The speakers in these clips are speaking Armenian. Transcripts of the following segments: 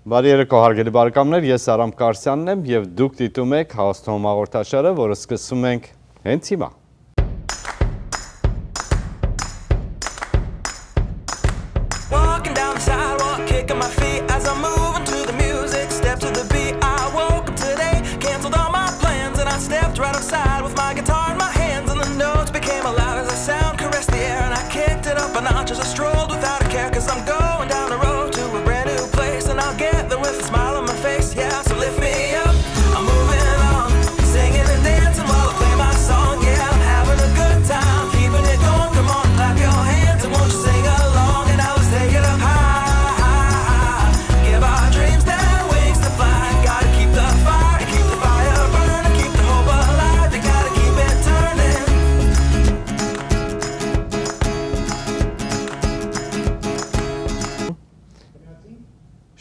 Բարի երեկո հարգելի բարեկամներ, ես Արամ Կարսյանն եմ եւ դուք դիտում եք Հաղորդում հաղորդաշարը, որը սկսում ենք հենց հիմա։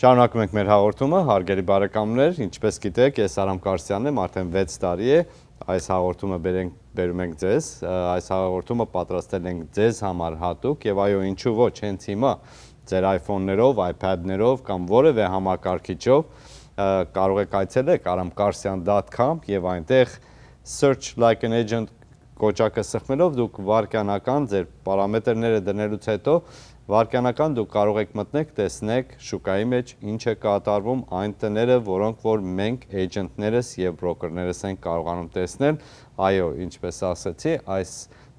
Շարունակում ենք մեր հաղորդումը, հարգելի բարեկամներ, ինչպես գիտեք, ես Արամ Կարսյանն եմ, արդեն 6 տարի է այս հաղորդումը բերում ենք ձեզ, այս հաղորդումը պատրաստել ենք ձեզ համար հատուկ եւ այո, ինչու ոչ, հենց հիմա ձեր iPhone-ներով, iPad-ներով կամ որևէ համակարգիչով կարող եք այցելեք aramkarsian.com եւ այնտեղ search like an agent կոճակը սեղմելով դուք վարքյանական ձեր պարամետրները դնելուց հետո վարքյանական դուք կարող եք մտնեք, տեսնեք շուկայի մեջ ինչ է կատարվում այն տները, որոնք որ մենք էջենտներս եւ բրոկերներս ենք կարողանում տեսնել։ Այո, ինչպես ասացի, այս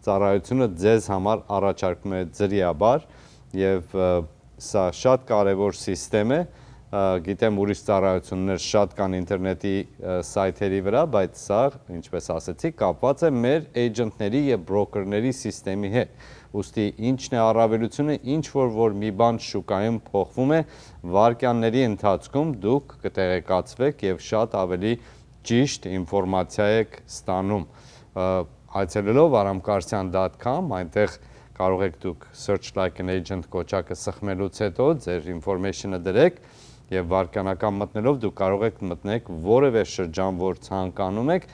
ծառայությունը ձեզ համար առաջարկում է ձրիաբար եւ սա շատ կարեւոր համակարգ է։ Գիտեմ ուրիշ ծառայություններ շատ կան ինտերնետի սայթերի վրա, բայց սա, ինչպես ասացի, կապված է մեր էջենտների եւ բրոկերների համակարգի հետ։ Ուստի ինչն է առավելությունը, ինչ որ մի բան շուկայում փոխվում է, վարքյանների ընթացքում դուք կտեղեկացվեք եւ շատ ավելի ճիշտ ինֆորմացիա եք ստանում։ Այցելելով aramkarsian.com, այնտեղ կարող եք դուք search like an agent կոճակը սեղմելուց հետո ձեր ինֆորմեյշնը դրեք եւ վարքյանական մտնելով դուք կարող եք մտնեք որևէ շրջան, որ ցանկանում եք,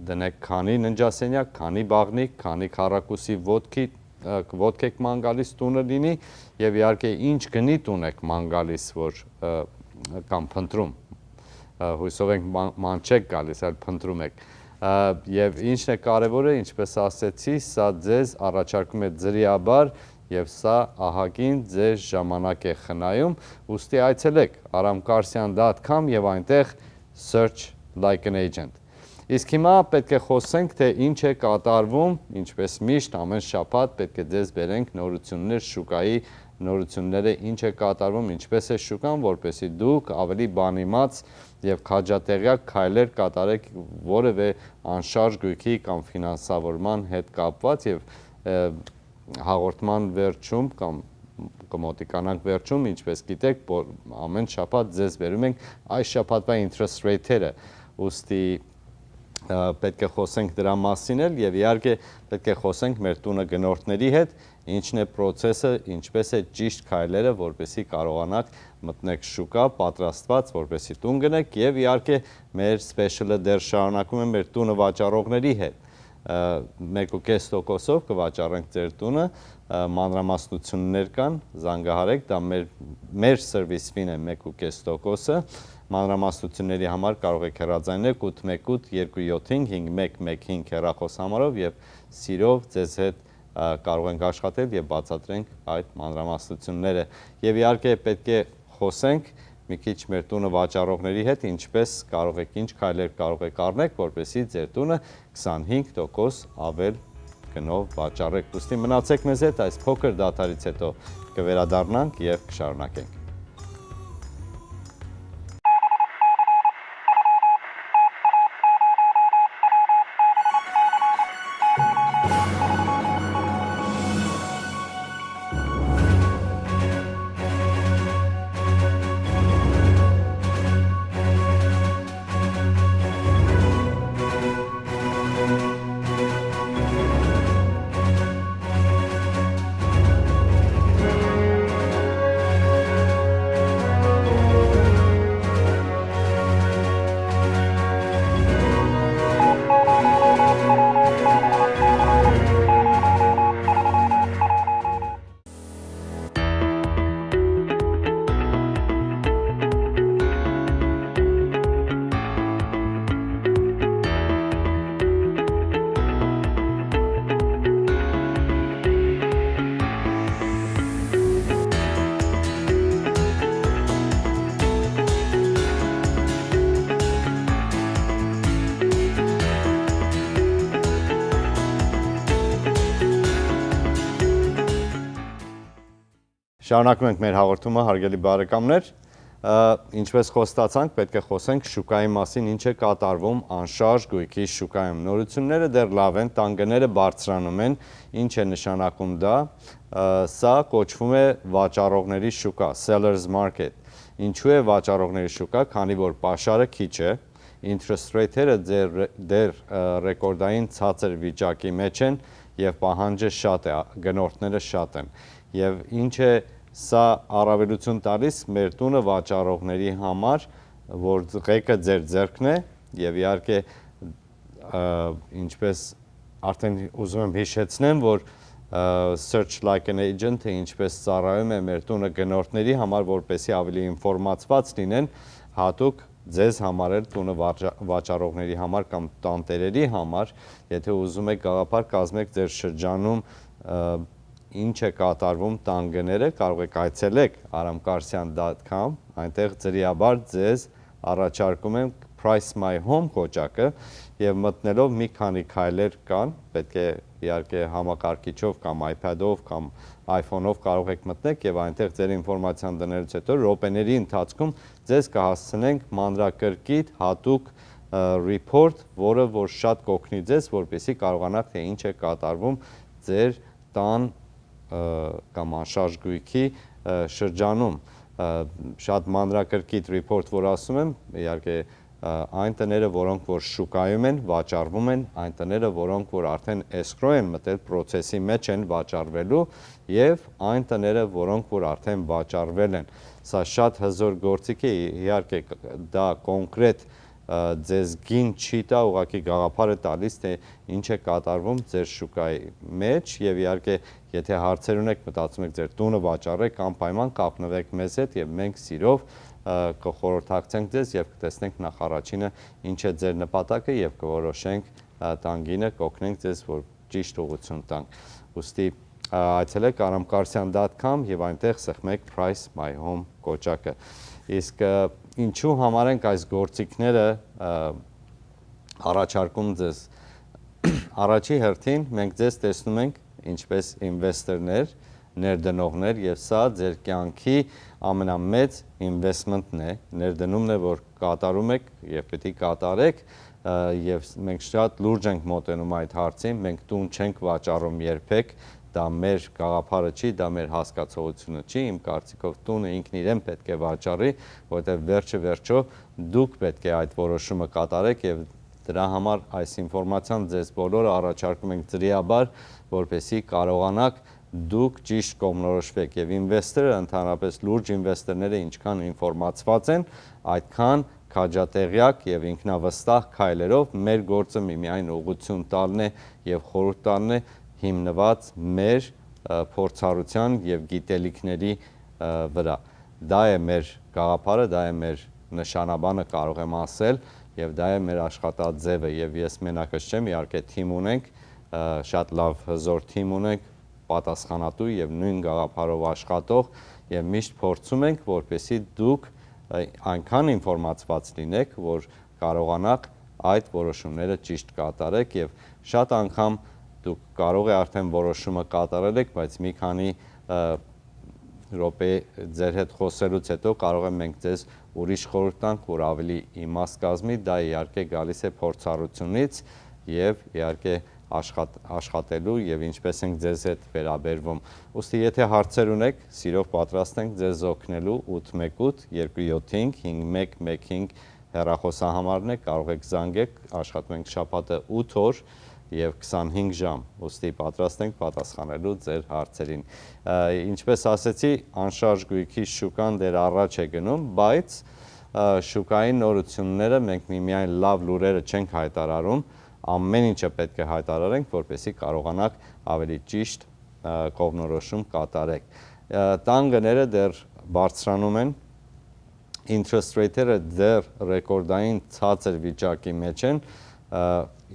դնեք քանի ննջասենյակ, քանի բաղնիկ, քանի քառակուսի ոտք եք ման գալիս տունը լինի եւ իհարկե ինչ գնի տուն եք ման գալիս, որ կամ փնտրում, հույսով ենք ման չեք գալիս, այլ փնտրում եք եւ ինչն է կարեւորը, ինչպես ասեցի, սա ձեզ առաջարկում է ձրիաբար եւ սա ահագին ձեզ ժամանակ է խնայում, ուստի այցելեք aramkarsian.com եւ այնտեղ search like an agent։ Իսկ հիմա պետք է խոսենք, թե ինչ է կատարվում, ինչպես միշտ ամեն շաբաթ պետք է ձեզ բերենք նորություններ շուկայի, նորությունները ինչ է կատարվում, ինչպես է շուկան, որպեսզի դուք ավելի բանիմաց եւ քաջատեղյակ քայլեր կատարեք որևէ անշարժ գույքի կամ ֆինանսավորման հետ կապված եւ հաղորդման վերջում կամ կմոտիկանանք վերջում, ինչպես գիտեք, ամեն շաբաթ ձեզ բերում ենք այս շաբաթվա interest rate-երը, ուստի պետք է խոսենք դրա մասին եւ իհարկե պետք է խոսենք մեր տունը գնորդների հետ, ինչն է process-ը, ինչպես է ճիշտ քայլերը, որպեսզի կարողանաք մտնեք շուկա պատրաստված, որպեսզի տուն գնեք եւ իհարկե մեր special-ը դեռ շարունակում է մեր տունը վաճառողների հետ։ 1.5%-ով կվաճառենք ձեր տունը, մանրամասնություններ կան, զանգահարեք, դա մեր սերվիս ֆին է 1.5%-ը, մանրամասնությունների համար կարող եք հեռարձանել 818-275-5115 հեռախոսահամարով եւ սիրով ձեզ հետ կարող ենք աշխատել եւ բացատրենք այդ մանրամասնությունները։ Եվ իհարկե պետք է խոսենք մի քիչ մեր տունը վաճառողների հետ, ինչպես կարող եք, ինչ քայլեր կարող եք առնել, որպեսզի ձեր տունը 25% ավել գնով վաճառեք։ Ուստի մնացեք մեզ հետ, այս փոքր դադարից հետո կվերադառնանք եւ կշարունակենք։ Շարունակում ենք մեր հաղորդումը, հարգելի բարեկամներ, ինչպես խոստացանք, պետք է խոսենք շուկայի մասին, ինչ է կատարվում անշարժ գույքի շուկայում։ Նորությունները դեռ լավ են, տանկերը բարձրանում են, ինչ է նշանակում դա, սա կոչվում է վաճառողների շուկա, seller's market։ Ինչու է վաճառողների շուկա, քանի որ պաշարը քիչ է, interest rate-երը դեռ ռեկորդային ցածր վիճակի մեջ են եւ պահանջը շատ է, գնորդները շատ են։ Եվ ինչ է սա առավելություն տալիս մեր տունը վաճառողների համար, որ ղեկը ձեր ձեռքն է եւ իհարկե ինչպես արդեն ուզում եմ հիշեցնեմ, որ search like an agent-ը ինչպես ծառայում է մեր տունը գնորդների համար, որպեսզի ավելի ինֆորմացված լինեն, հատուկ ձեզ համար էլ տունը վաճառողների համար կամ տանտերերի համար, եթե ուզում եք գաղափար կազմեք ձեր շրջանում ինչ է կատարվում տանգները, կարող եք այցելեք aramkarsian.com, այնտեղ ծրիաբար ձեզ առաջարկում եմ Price My Home կոճակը եւ մտնելով մի քանի քայլեր կան, պետք է իհարկե համակարգիչով կամ iPad-ով կամ iPhone-ով կարող եք մտնեք եւ այնտեղ ձեր ինֆորմացիան դնելուց հետո րոպեների ընթացքում ձեզ կհասցնենք մանրակրկիտ հատուկ report, որը որ շատ կօգնի ձեզ, որպեսզի կարողանաք թե ինչ է կատարվում ձեր տան կամ անշարժ գույքի շրջանում շատ մանրակրկիտ report, որ ասում եմ, իհարկե այն տները, որոնք որ շուկայում են, վաճառվում են, այն տները, որոնք որ արդեն escrow են մտել, process-ի մեջ են վաճառվելու եւ այն տները, որոնք որ արդեն վաճառվել են։ Սա շատ հզոր գործիք է, իհարկե դա կոնկրետ ձեզ գին չի տա, ուղղակի գաղափարը տալիս, թե ինչ է կատարվում ձեր շուկայի մեջ եւ իհարկե եթե հարցեր ունեք, մտածում եք ձեր տունը վաճառեք, անպայման կապնվեք մեզ հետ եւ մենք սիրով կխորհրդակցենք ձեզ եւ կտեսնենք նախ առաջինը ինչ է ձեր նպատակը եւ կորոշենք տանգինը, կօգնենք ձեզ, որ ճիշտ ուղղություն տանք։ Ուստի այցելեք aramkarsian.com եւ այնտեղ սեղմեք Price My Home կոճակը։ Իսկ ինչու համար ենք այս գործիքները առաջարկում ձեզ։ Առաջի հերթին մենք ձեզ տեսնում ենք ինչպես ինվեստորներ, ներդնողներ եւ սա ձեր կյանքի ամենամեծ investment-ն է, ներդնումն է, որ կատարում եք եւ պետք է կատարեք եւ մենք շատ լուրջ ենք մոտենում այդ հարցին, մենք տուն չենք վաճառում երբեք, դա մեր գաղափարը չի, դա մեր հասկացողությունը չի, իմ կարծիքով տունը ինքն իրեն պետք է վաճառի, որտեղ վերջը դուք պետք է այդ որոշումը կատարեք եւ դրա համար այս ինֆորմացիան ձեզ բոլորը առաջարկում ենք ծրիաբար, որպեսզի կարողանաք դուք ճիշտ կողմնորոշվեք եւ ինվեստորը, ընդհանրապես լուրջ ինվեստորները ինչքան ինֆորմացված են, այդքան քաջատեղյակ եւ ինքնավստահ քայլերով մեր գործը միմիայն ուղղություն տալն է եւ խորհուրդ տալն է հիմնված մեր փորձառության եւ գիտելիքների վրա։ Դա է մեր գաղափարը, դա է մեր նշանաբանը, կարող եմ ասել, եւ դա է մեր աշխատաձևը եւ ես մենակս չեմ, իհարկե թիմ ունենք, շատ լավ հզոր թիմ ունենք, պատասխանատու եւ նույն գաղափարով աշխատող եւ միշտ փորձում ենք, որպեսզի դուք այնքան ինֆորմացված լինեք, որ կարողանաք այդ որոշումները ճիշտ կատարեք եւ շատ անգամ դուք կարող է արդեն որոշումը կատարել եք, բայց մի քանի րոպե ձեր հետ խոսելուց հետո կարող եմ մենք ձեզ ուրիշ խորհուրդ տանք, որ ավելի իմաստ կազմի, դա իհարկե գալիս է փորձառությունից եւ իհարկե աշխատելու եւ ինչպես ենք ձեզ հետ վերաբերվում։ Ուստի եթե հարցեր ունեք, սիրով պատրաստ ենք ձեզ օգնելու 818 275 5115 հեռախոսահամարն է, կարող եք զանգեք, աշխատում ենք շաբաթը 8 օր եւ 25 ժամ, ուստի պատրաստ ենք պատասխանելու ձեր հարցերին։ Ինչպես ասեցի, անշարժ գույքի շուկան դեռ առաջ է գնում, բայց շուկայի նորությունները մենք միմիայն լավ լուրերը չենք հայտարարում, ամեն ինչը պետք է հայտարարենք, որպեսզի կարողանաք ավելի ճիշտ կողմնորոշում կատարեք։ Տանգները դեռ բարձրանում են, interest rate-երը դեռ ռեկորդային ցածր վիճակի մեջ են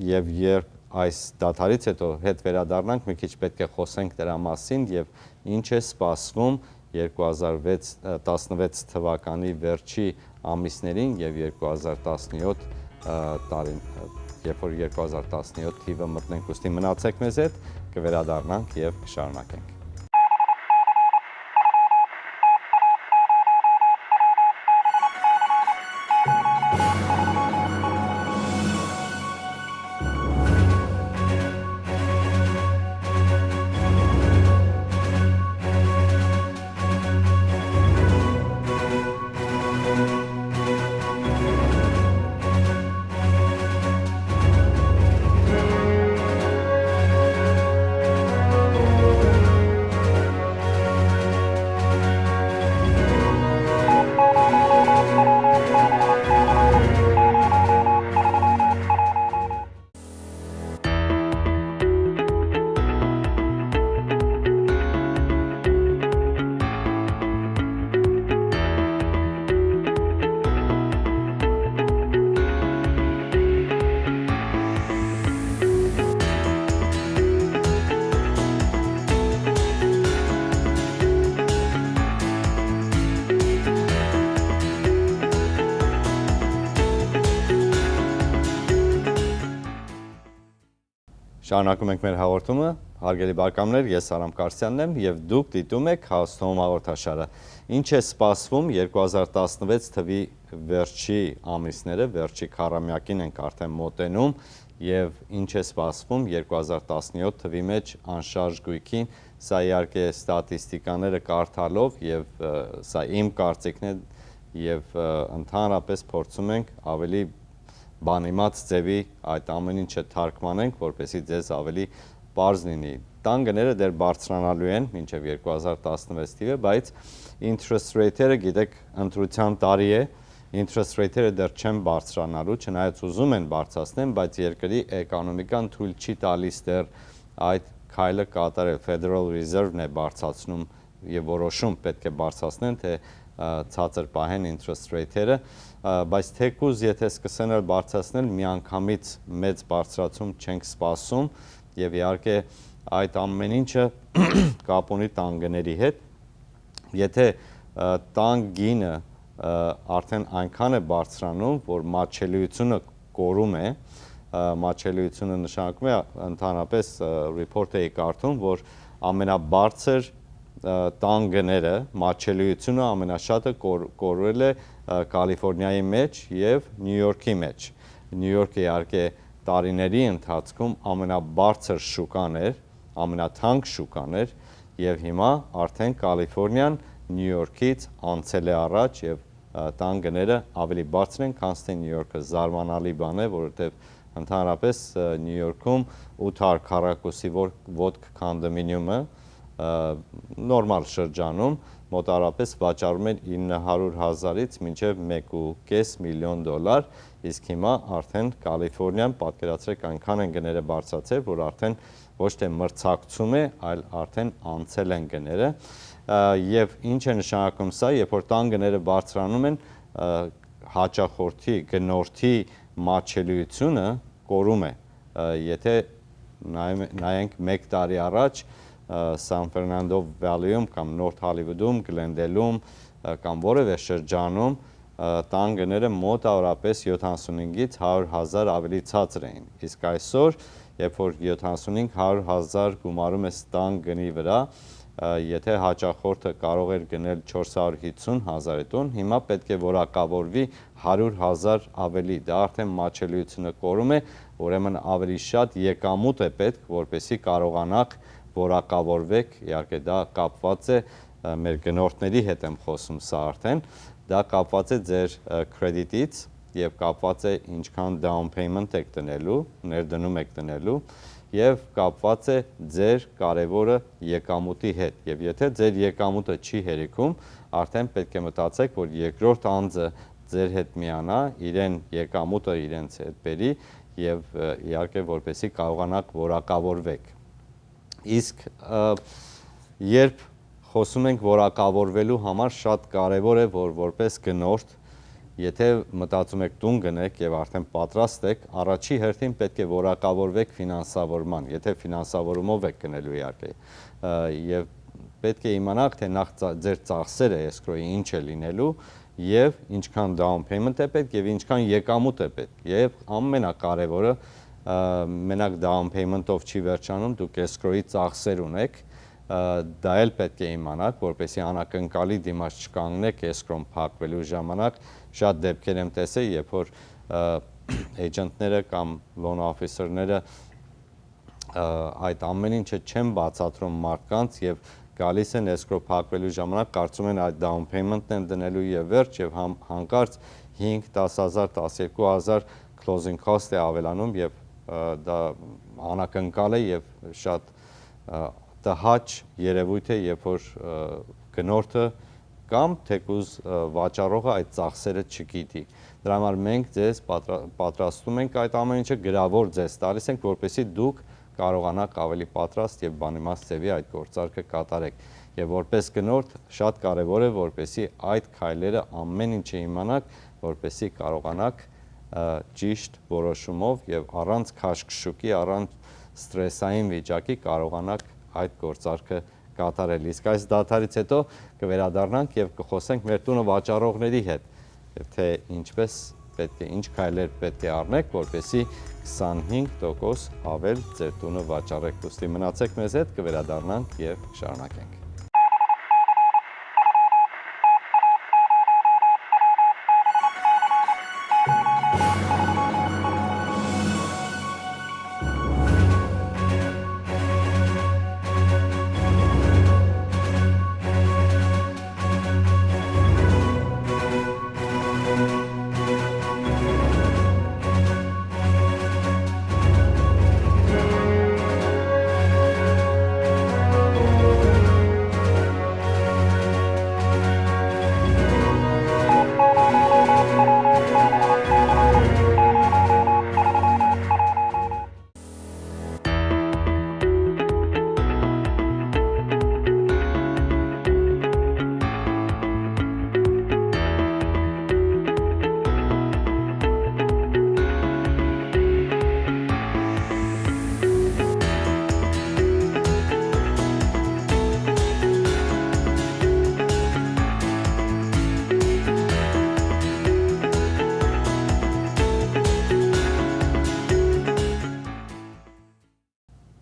եւ երբ այս դադարից հետո հետ վերադառնանք, մի քիչ պետք է խոսենք դրա մասին եւ ինչ է սպասվում 2016 թվականի վերջի ամիսներին եւ 2017 տարին, երբ որ 2017 թիվը մտնենք, ուստի մնացեք մեզ հետ, կվերադառնանք եւ կշարունակենք։ Շարունակում ենք մեր հաղորդումը, հարգելի բարեկամներ, ես Արամ Կարսյանն եմ եւ դուք դիտում եք Հաղորդում հաղորդաշարը։ Ինչ է սպասվում 2016 թվի վերջի ամիսները, վերջի քառամյակին ենք արդեն մոտենում եւ ինչ է սպասվում 2017 թվի մեջ անշարժ գույքին, սա իհարկե ստատիստիկաները կարդալով եւ սա իմ կարծիքն է եւ ընդհանրապես փորձում ենք ավելի բանիմաց ձևի այդ ամեն ինչը թարգմանենք, որպեսզի ձեզ ավելի պարզ լինի։ Տանկները դեռ բարձրանալու են մինչև 2016 թվականը, բայց interest rate-երը գիտեք ընտրության տարի է, interest rate-երը դեռ չեն բարձրանալու, չնայած ուզում են բարձրացնեն, բայց երկրի էկոնոմիկան թույլ չի տալիս դեռ այդ քայլը կատարել։ Federal Reserve-ն է բարձրացնում եւ որոշում պետք է բարձրացնեն, թե ցածր պահեն interest rate-երը, բայց թեկուզ եթե սկսեն բարձրացնել, միանգամից մեծ բարձրացում չենք սպասում եւ իհարկե այդ ամեն ինչը կապ ունի տանկների հետ։ Եթե տանկ գինը արդեն այնքան է բարձրանում, որ մատչելիությունը կորում է, մատչելիությունը նշանակում է ընդհանրապես report էի կարդում, որ ամենաբարձր տանկները մատչելիությունը ամենաշատը կորել է Կալիֆոռնիայի մեջ եւ Նյու Յորքի մեջ։ Նյու Յորքը իհարկե տարիների ընթացքում ամենաբարձր շուկան էր, ամենաթանկ շուկան էր եւ հիմա արդեն Կալիֆոռնիան Նյու Յորքից անցել է առաջ եւ տանկները ավելի բարձր են, քան թե Նյու Յորքը։ Զարմանալի բան է, որովհետեւ ընդհանրապես Նյու Յորքում 800 քառակուսի ոդկ կոնդոմինիումը նորմալ շրջանում մոտարապես վաճառում են 900,000-ից մինչև 1.5 միլիոն դոլար, իսկ հիմա արդեն Կալիֆոռնիան պատկերացրեք այնքան են գները բարձրացել, որ արդեն ոչ թե մրցակցում է, այլ արդեն անցել են գները։ Եվ ինչ է նշանակում սա, երբ որ տան գները բարձրանում են, հաճախորդի, գնորդի մատչելիությունը կորում է։ Եթե նայենք 1 տարի առաջ San Fernando Valley-ում կամ North Hollywood-ում, Glendale-ում կամ որևէ շրջանում տանկները մոտավորապես 75-ից 100,000 ավելի ցածր էին։ Իսկ այսօր, երբ որ 75-100,000 գումարում ես տանկ գնի վրա, եթե հաճախորդը կարող էր գնել 450,000 տոն, հիմա պետք է որակավորվի 100,000 ավելի։ Դա արդեն մատչելիությունը կորում է, ուրեմն ավելի շատ եկամուտ է պետք, որպեսզի կարողանաք որակավորվեք, իհարկե դա կապված է մեր գնորդների հետ եմ խոսում սա արդեն, դա կապված է ձեր կրեդիտից եւ կապված է ինչքան down payment եք տնելու, ներդնում եք տնելու եւ կապված է ձեր կարևորը եկամուտի հետ։ Եվ եթե ձեր եկամուտը չի հերիքում, արդեն պետք է մտածեք, որ երկրորդ անձը ձեր հետ միանա, իրեն եկամուտը իրենց հետ բերի եւ իհարկե որպեսզի կարողանաք որակավորվեք։ Իսկ երբ խոսում ենք որակավորվելու համար շատ կարևոր է, որ որպես գնորդ, եթե մտածում եք տուն գնեք եւ արդեն պատրաստ եք, առաջի հերթին պետք է որակավորվեք ֆինանսավորման, եթե ֆինանսավորումով եք գնելու իհարկե։ Եվ պետք է իմանաք, թե նախ ձեր ծախսերը escrow-ի ինչ է լինելու եւ ինչքան down payment է պետք եւ ինչքան եկամուտ է պետք։ Եվ ամենակարևորը մենակ down payment-ով չի վերջանում, դուք escrow-ի ծախսեր ունեք, դա էլ պետք է իմանաք, որպեսզի անակնկալի դիմաց չկանգնեք escrow-ն փակվելու ժամանակ։ Շատ դեպքեր եմ տեսել, երբ որ էջենտները կամ loan officer-ները այդ ամեն ինչը չեն բացատրում մարդկանց եւ գալիս են escrow փակվելու ժամանակ, կարծում են այդ down payment-ն են դնելու եւ վերջ եւ հանկարծ 5-10,000, 12,000 closing cost է ավելանում եւ դա անակնկալ է եւ շատ տհաճ երևույթ է, երբ որ գնորդը կամ թեկուզ վաճառողը այդ ծախսերը չգիտի։ Դրա համար մենք ձեզ պատրաստում ենք այդ ամեն ինչը, գրավոր ձեզ տալիս ենք, որպեսզի դուք կարողանաք ավելի պատրաստ եւ բանիմաց ձևի այդ գործարքը կատարեք։ Եվ որպես գնորդ շատ կարեւոր է, որպեսզի այդ քայլերը ամեն ինչը իմանաք, որպեսզի կարողանաք ճիշտ որոշումով եւ առանց քաշքշուկի, առանց ստրեսային վիճակի կարողանաք այդ գործարքը կատարել։ Իսկ այս դադարից հետո կվերադառնանք եւ կխոսենք մեր տունը վաճառողների հետ, թե ինչպես ինչ քայլեր պետք է առնեք, որպեսզի 25% ավել ձեր տունը վաճառեք։ Ուստի մնացեք մեզ հետ, կվերադառնանք եւ շարունակենք։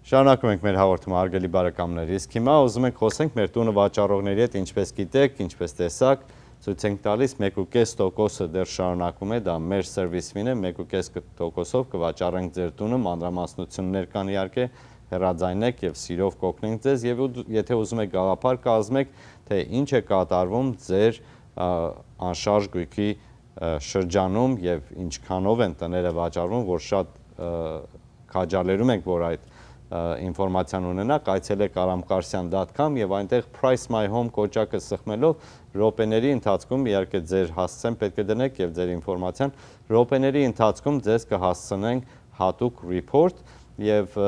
Շարունակում ենք մեր հաղորդումը, հարգելի բարեկամներ, իսկ հիմա ուզում ենք խոսենք մեր տունը վաճառողների հետ, ինչպես գիտեք, ինչպես տեսակ, ցույց ենք տալիս 1.5%-ը դեռ շարունակում է, դա մեր սերվիս ֆին է, 1.5%-ով կվաճառենք ձեր տունը, մանրամասնություններ կան իհարկե, հեռաձայնեք եւ սիրով կօգնենք ձեզ եւ եթե ուզում եք գաղափար կազմեք, թե ինչ է կատարվում ձեր անշարժ գույքի շրջանում եւ ինչքանով են տները վաճառվում, որ շատ քաջալերում ենք, որ այդ ինֆորմացիան ունենաք, այցելեք aramkarsian.com եւ այնտեղ Price My Home կոճակը սխմելով րոպեների ընթացքում իհարկե ձեր հասցեն պետք է դնեք եւ ձեր ինֆորմացիան րոպեների ընթացքում ձեզ կհասցնենք հատուկ report եւ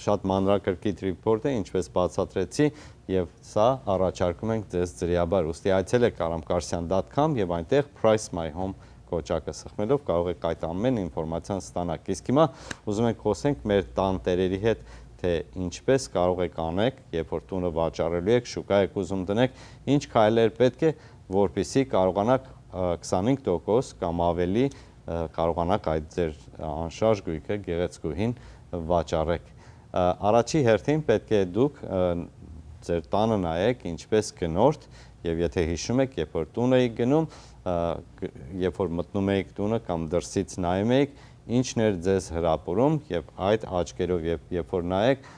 շատ մանրակրկիտ report է, ինչպես բացատրեցի եւ սա առաջարկում ենք ձեզ ձրիաբար, ուստի այցելեք aramkarsian.com եւ այնտեղ Price My Home կոճակը սխմելով կարող եք այդ ամեն ինֆորմացիան ստանալ։ Իսկ հիմա ուզում ենք խոսենք մեր տան տերերի հետ, թե ինչպես կարող եք անեք, երբ որ տունը վաճառելու եք, շուկա եք ուզում դնեք, ինչ քայլեր պետք է, որպեսզի կարողանաք 25% կամ ավելի կարողանաք այդ ձեր անշարժ գույքը գեղեցկուհին վաճառեք։ Առաջի հերթին պետք է դուք ձեր տանը նայեք ինչպես գնորդ եւ եթե հիշում եք, երբ որ տուն եք գնում, երբ որ մտնում եք տունը կամ դրսից նայում եք, ինչն էր ձեզ հրապուրում եւ այդ աչքերով երբ որ նայեք,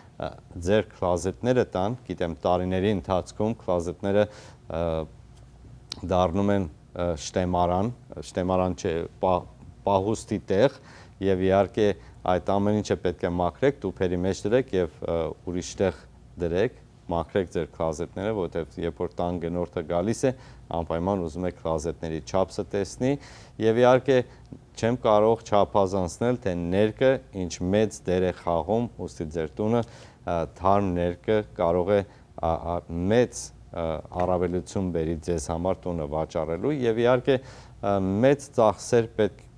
ձեր քլազետները տան, գիտեմ տարիների ընթացքում քլազետները դառնում են շտեմարան չէ, պահուստի տեղ եւ իհարկե այդ ամեն ինչը պետք է մաքրեք, տուփերի մեջ դրեք եւ ուրիշ տեղ դրեք, մաքրեք ձեր քլազետները, որովհետեւ երբ որ տան գնորդը գալիս է, անպայման ուզում եք քլազետների չափսը տեսնի եւ իհարկե չեմ կարող չափազանցնել, թե ներկը ինչ մեծ դեր է խաղում, ուստի ձեր տունը թարմ ներկը կարող է մեծ առավելություն բերի ձեզ համար տունը վաճառելու եւ իհարկե մեծ ծախսեր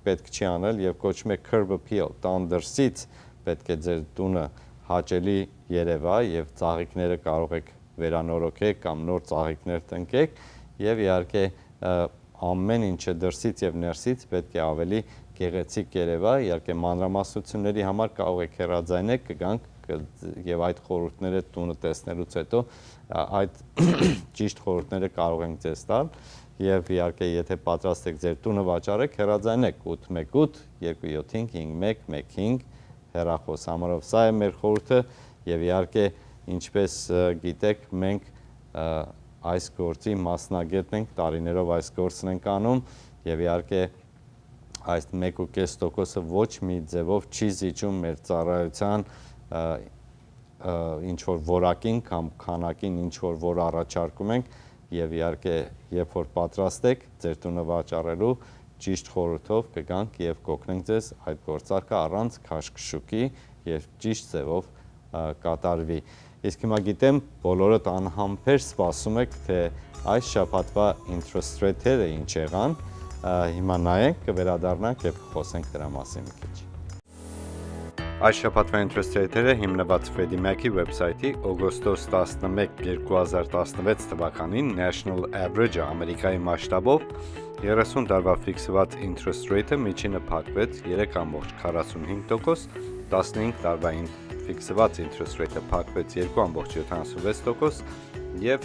պետք չի անել եւ կոչվում է curb appeal, տան դրսից պետք է ձեր տունը հաճելի երևա եւ ծաղիկները կարող եք վերանորոգեք կամ նոր ծաղիկներ տնկեք եւ իհարկե ամեն ինչը դրսից եւ ներսից պետք է ավելի գեղեցիկ երևա, իհարկե մանրամասնությունների համար կարող եք հեռաձայնեք, կգանք եւ այդ խորհուրդները տունը տեսնելուց հետո այդ ճիշտ խորհուրդները կարող ենք ձեզ տալ եւ իհարկե եթե պատրաստ եք ձեր տունը վաճառեք, հեռաձայնեք 818 275 5115 հեռախոս համարով, սա է մեր խորհուրդը եւ իհարկե ինչպես գիտեք մենք այս գործի մասնագետն ենք, տարիներով այս գործն ենք անում եւ իհարկե այս 1.5%-ը ոչ մի ձևով չի զիջում մեր ծառայության ինչ որ որակին կամ քանակին ինչ որ առաջարկում ենք եւ իհարկե երբ որ պատրաստ եք ձեր տունը վաճառելու ճիշտ խորհրդով կգանք եւ կօգնենք ձեզ այդ գործարքը առանց քաշքշուկի եւ ճիշտ ձևով կատարվի։ Իսկ հիմա գիտեմ բոլորդ անհամբեր սպասում եք թե այս շաբաթվա interest rate-երը ինչ եղան, հիմա նայենք, կվերադառնանք եւ խոսենք դրա մասին մի քիչ։ Այս շաբաթվա interest rate-երը հիմնված Freddie Mac-ի վեբսայթի օգոստոս 11, 2016 թվականին National Average-ը Ամերիկայի մասշտաբով 30 տարվա ֆիքսված interest rate-ը միջինը փակվեց 3.45%, 15 տարվա ֆիքսված interest rate-ը փակվեց 2.76% եւ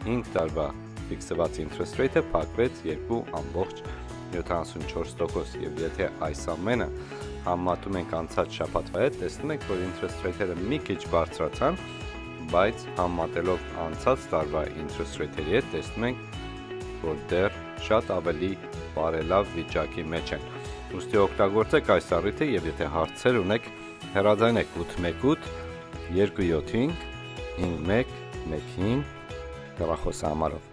5 տարվա ֆիքսված interest rate-ը փակվեց 2.74%, եւ եթե այս ամենը համատում ենք անցած շաբաթվա հետ, տեսնում ենք, որ interest rate-երը մի քիչ բարձրացան, բայց համատելով անցած տարվա interest rate-երի հետ, տեսնում ենք, որ դեռ շատ ավելի բարելավ վիճակի մեջ են։ Ուստի օգտագործեք այս առիթը եւ եթե հարցեր ունեք, հեռարձակեք 818 275 5115 հեռախոսահամարով։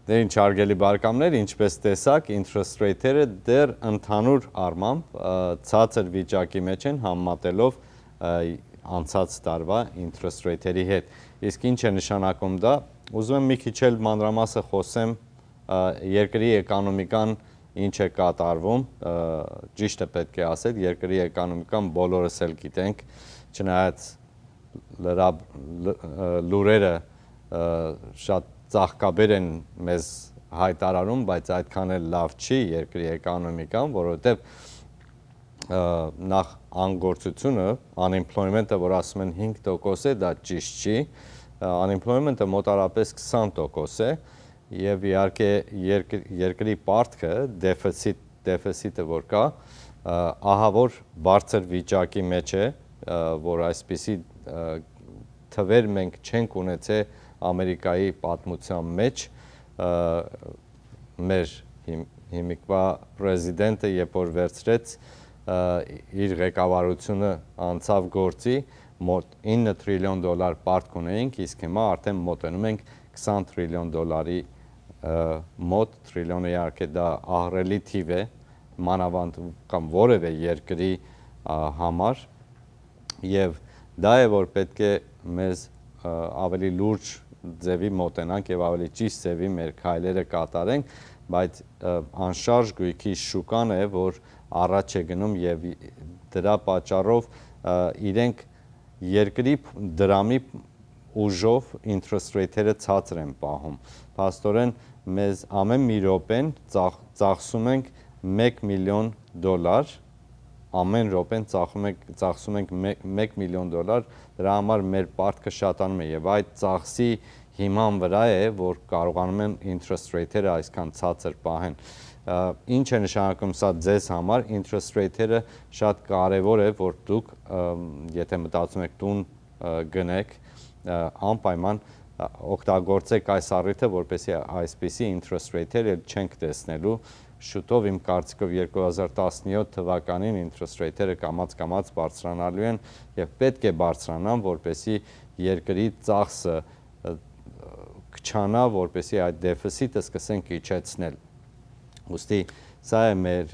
Դե ինչ հարգելի բարեկամներ, ինչպես տեսակ, interest rate-երը դեռ ընդհանուր առմամբ ցածր վիճակի մեջ են համատելով անցած տարվա interest rate-երի հետ։ Իսկ ինչ է նշանակում դա։ Ուզում եմ մի քիչ էլ մանրամասը խոսեմ երկրի էկոնոմիկան ինչ է կատարվում, ճիշտը պետք է ասել, երկրի էկոնոմիկան բոլորս էլ գիտենք, չնայած լուրերը շատ ծաղկաբեր են մեզ հայտարարում, բայց այդքան էլ լավ չի երկրի էկոնոմիկան, որովհետև նախ անգործությունը, unemployment-ը, որ ասում են 5% է, դա ճիշտ չի, unemployment-ը մոտարապես 20% է, եւ իհարկե երկրի պարտքը, դեֆիցիտը որ կա, ահավոր բարձր վիճակի մեջ է, որ այսպիսի թվեր մենք չենք ունեցել Ամերիկայի պատմության մեջ, մեր հիմիկվա պրեզիդենտը երբ որ վերցրեց իր ղեկավարությունը անցավ գործի, մոտ 9 տրիլիոն դոլար պարտք ունեինք, իսկ հիմա արդեն մոտենում ենք 20 տրիլիոն դոլարի մոտ, տրիլիոնը իհարկե դա ահռելի թիվ է, մանավանդ կամ որևէ երկրի համար, եւ դա է որ պետք է մեզ ավելի լուրջ ձևի մոտենանք եւ ավելի ճիշտ ձևի մեր քայլերը կատարենք, բայց անշարժ գույքի շուկան է, որ առաջ է գնում եւ դրա պատճառով իրենք երկրի դրամի ուժով interest rate-երը ցածր են պահում։ Փաստորեն մեզ ամեն մի րոպեն ծախսում ենք 1 միլիոն դոլար, ամեն րոպեն ծախսում ենք 1 միլիոն դոլար, դրա համար մեր պարտքը շատանում է եւ այդ ծախսի հիման վրա է, որ կարողանում են interest rate-երը այսքան ցածր պահեն։ Ինչ է նշանակում սա ձեզ համար, interest rate-երը շատ կարևոր է, որ դուք եթե մտածում եք տուն գնեք, անպայման օգտագործեք այս առիթը, որպեսզի այսպիսի interest rate-երը չենք տեսնելու։ Շուտով իմ կարծիքով 2017 թվականին interest rate-երը կամաց բարձրանալու են եւ պետք է բարձրանան, որպեսզի երկրի ծախսը քչանա, որպեսզի այդ դեֆիցիտը սկսենք իջեցնել։ Ուստի սա է մեր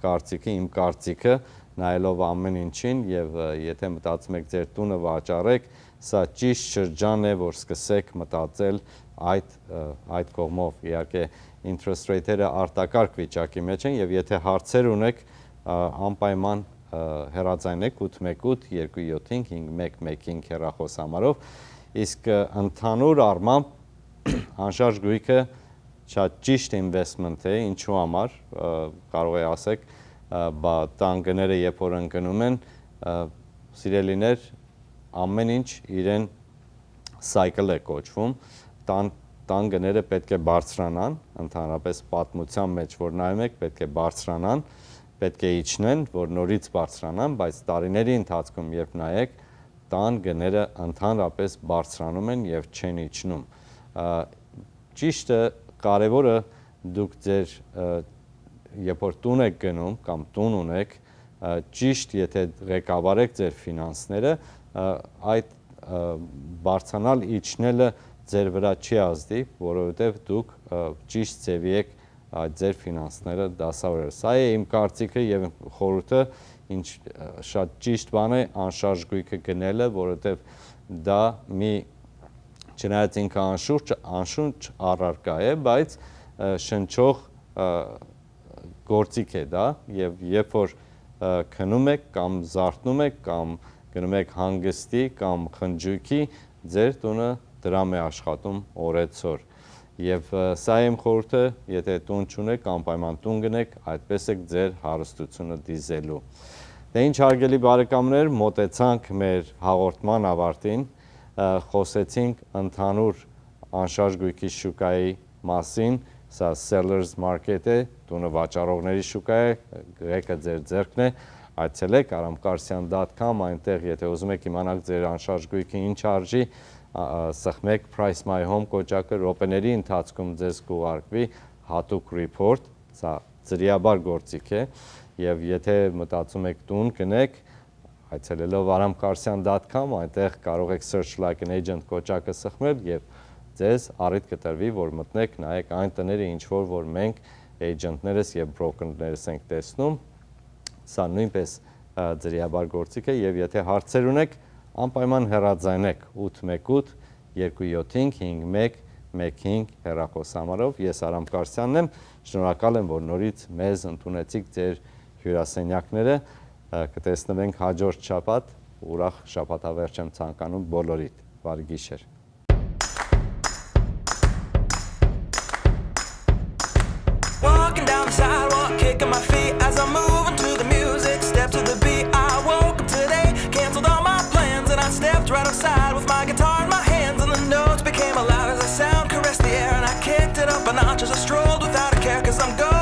կարծիքը, իմ կարծիքը, նայելով ամեն ինչին եւ եթե մտածում եք ձեր տունը վաճառեք, սա ճիշտ շրջան է, որ սկսեք մտածել այդ կողմով։ Իհարկե interest rate-երը արտակարգ վիճակի մեջ են եւ եթե հարցեր ունեք, անպայման հեռարձակեք 818-275-5115 հեռախոսահամարով, իսկ ընդհանուր առմամբ անշարժ գույքը շատ ճիշտ investment է, ինչու համար, կարող է ասեք, տան գները երբ որ ընկնում են, սիրելիներ, ամեն ինչ իրեն cycle է կոչվում, տան գները պետք է բարձրանան, ընդհանրապես պատմության մեջ որ նայում եք, պետք է բարձրանան, պետք է իջնեն, որ նորից բարձրանան, բայց տարիների ընթացքում երբ նայեք, տան գները ընդհանրապես բարձրանում են եւ չեն իջնում։ Ճիշտը կարևորը դուք ձեր երբ որ տուն եք գնում կամ տուն ունեք, ճիշտ եթե ղեկավարեք ձեր ֆինանսները, այդ բարձրանալ իջնելը ձեր վրա չի ազդի, որովհետև դուք ճիշտ ձևի եք այդ ձեր ֆինանսները դասավորել։ Սա է իմ կարծիքը եւ խորհուրդը, ինչ շատ ճիշտ բան է անշարժ գույքը գնելը, որովհետև դա մի չնայած ինքը անշունչ առարկա է, բայց շնչող գործիք է դա եւ երբ որ քնում եք կամ զարթնում եք կամ գնում եք հանգստի կամ խնջույքի, ձեր տունը դրամ է աշխատում օրեցօր։ Եվ սա իմ խորհուրդը, եթե տուն չունեք, անպայման տուն գնեք, այդպես եք ձեր հարստությունը դիզելու։ Դե ինչ հարգելի բարեկամներ, մոտեցանք մեր հաղորդման ավարտին, խոսեցինք ընդհանուր անշարժ գույքի շուկայի մասին, սա sellers market է, տունը վաճառողների շուկա է, ղեկը ձեր ձեռքն է, այցելեք aramkarsian.com, այնտեղ եթե ուզում եք իմանալ ձեր անշարժ գույքը ինչ արժի, սխմեք Price My Home կոճակը, րոպեների ընթացքում ձեզ կուղարկվի հատուկ report, սա ծրիաբար գործիք է, եւ եթե մտածում եք տուն գնեք, այցելելով aramkarsian.com, այնտեղ կարող եք search like an agent կոճակը սխմել եւ ձեզ առիթ կտրվի, որ մտնեք, նայեք այն տները, ինչ որ մենք agent-ներս եւ broker-ներս ենք տեսնում, սա նույնպես ծրիաբար գործիք է եւ եթե հարցեր ունեք, անպայման հեռարձայնեք 818 275 5115 հեռախոսահամարով, ես Արամ Կարսյանն եմ, շնորհակալ եմ, որ նորից մեզ ընդունեցիք ձեր հյուրասենյակները, կտեսնվենք հաջորդ շաբաթ, ուրախ շաբաթավերջ եմ ցանկանում բոլորիդ, բարի գիշեր։ Walking down the sidewalk, kicking my feet as I'm moving to the music, step to the beat. I woke up today, canceled all my plans, and I stepped right outside with my guitar in my hands, and the notes became loud as the sound caressed the air, and I kicked it up a notch as I strolled without a care, 'cause I'm going